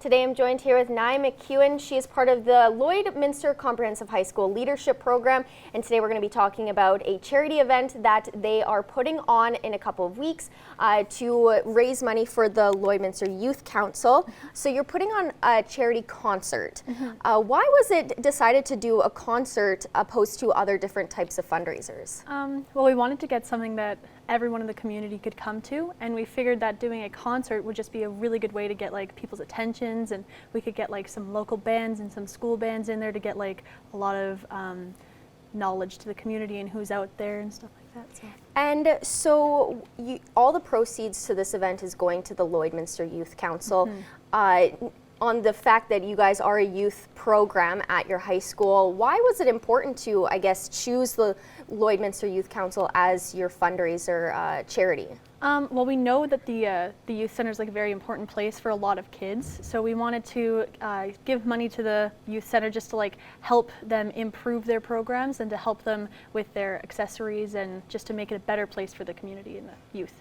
Today I'm joined here with Macewan. She is part of the Lloydminster Comprehensive High School Leadership Program, and today we're going to be talking about a charity event that they are putting on in a couple of weeks to raise money for the Lloydminster Youth Council. So you're putting on a charity concert. Why was it decided to do a concert opposed to other different types of fundraisers? Well, we wanted to get something that everyone in the community could come to, and we figured that doing a concert would just be a really good way to get like people's attentions, and we could get like some local bands and some school bands in there to get like a lot of knowledge to the community and who's out there and stuff like that. And so all the proceeds to this event is going to the Lloydminster Youth Council. On the fact that you guys are a youth program at your high school, why was it important to, I guess, choose the Lloydminster Youth Council as your fundraiser charity? Well, we know that the youth center is like a very important place for a lot of kids, so we wanted to give money to the youth center just to like help them improve their programs and to help them with their accessories and just to make it a better place for the community and the youth.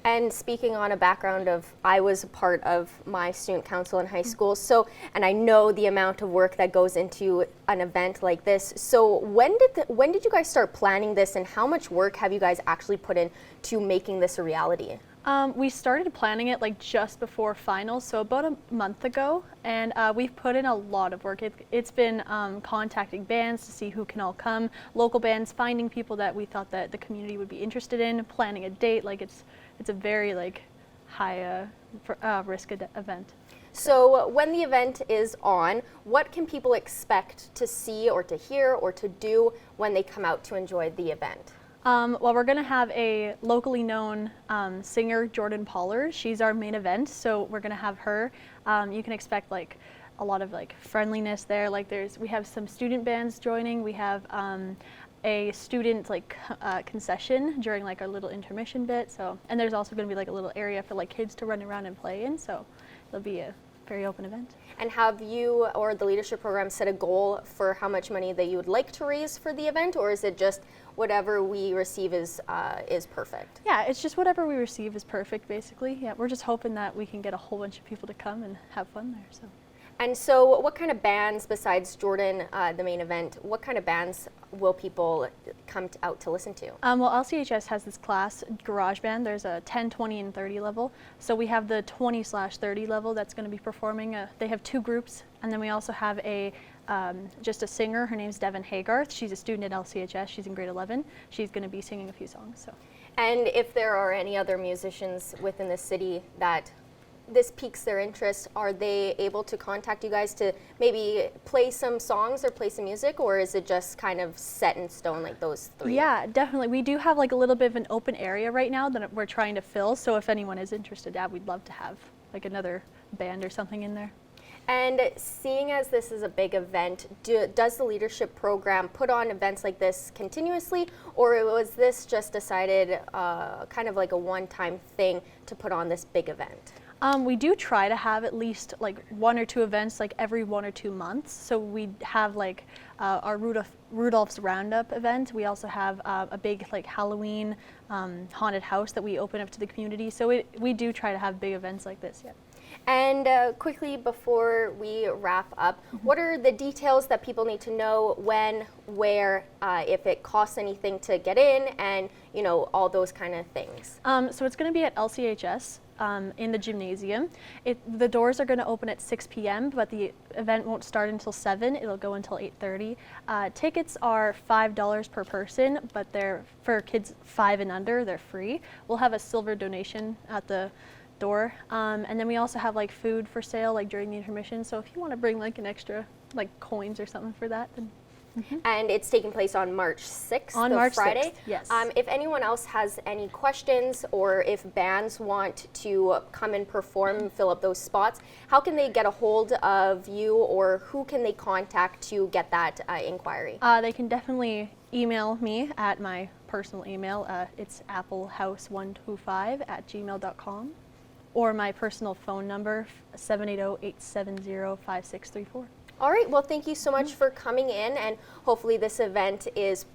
And speaking on a background of, I was a part of my student council in high school, so, and I know the amount of work that goes into an event like this. So when did you guys start planning this, and how much work have you guys actually put in to making this a reality? We started planning it like just before finals, so about a month ago, and we've put in a lot of work. It's been contacting bands to see who can all come, local bands, finding people that we thought that the community would be interested in, planning a date. Like it's a very like high risk event. So when the event is on, what can people expect to see or to hear or to do when they come out to enjoy the event? Well, we're going to have a locally known singer, Jordan Pollard. She's our main event, so we're going to have her. You can expect like a lot of like friendliness there. Like we have some student bands joining. We have a student like concession during like our little intermission bit. So, and there's also going to be like a little area for like kids to run around and play in. So it'll be a very open event. And have you or the leadership program set a goal for how much money that you would like to raise for the event, or is it just whatever we receive is perfect? Yeah, it's just whatever we receive is perfect, basically. Yeah, we're just hoping that we can get a whole bunch of people to come and have fun there. So. And so what kind of bands, besides Jordan, the main event, what kind of bands will people come out to listen to? Well, LCHS has this class, garage band. There's a 10, 20, and 30 level. So we have the 20/30 level that's going to be performing. They have two groups, and then we also have just a singer. Her name's Devin Haygarth. She's a student at LCHS. She's in grade 11. She's going to be singing a few songs. So. And if there are any other musicians within the city that this piques their interest, are they able to contact you guys to maybe play some songs or play some music, or is it just kind of set in stone like those three? Yeah, definitely. We do have like a little bit of an open area right now that we're trying to fill, so if anyone is interested, we'd love to have like another band or something in there. And seeing as this is a big event, does the leadership program put on events like this continuously, or was this just decided kind of like a one-time thing to put on this big event? We do try to have at least like one or two events like every 1 or 2 months. So we have like our Rudolph's Roundup event. We also have a big like Halloween haunted house that we open up to the community. So we do try to have big events like this, yeah. And quickly before we wrap up, what are the details that people need to know, when, where, if it costs anything to get in, and you know, all those kind of things? So it's going to be at LCHS. In the gymnasium. The doors are going to open at 6 p.m., but the event won't start until 7. It'll go until 8:30. Tickets are $5 per person, but they're for kids 5 and under, they're free. We'll have a silver donation at the door, and then we also have like food for sale like during the intermission. So if you want to bring like an extra like coins or something for that, then. And it's taking place on March 6th, on March Friday. 6th, yes. If anyone else has any questions, or if bands want to come and perform, fill up those spots, how can they get a hold of you, or who can they contact to get that inquiry? They can definitely email me at my personal email. It's applehouse125@gmail.com, or my personal phone number, 780-870-5634. All right, well, thank you so much for coming in, and hopefully this event is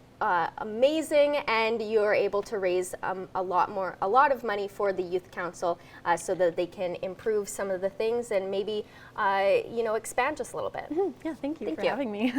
amazing, and you're able to raise a lot of money for the Youth Council so that they can improve some of the things and maybe expand just a little bit. Yeah, thank you Thank for you. having me.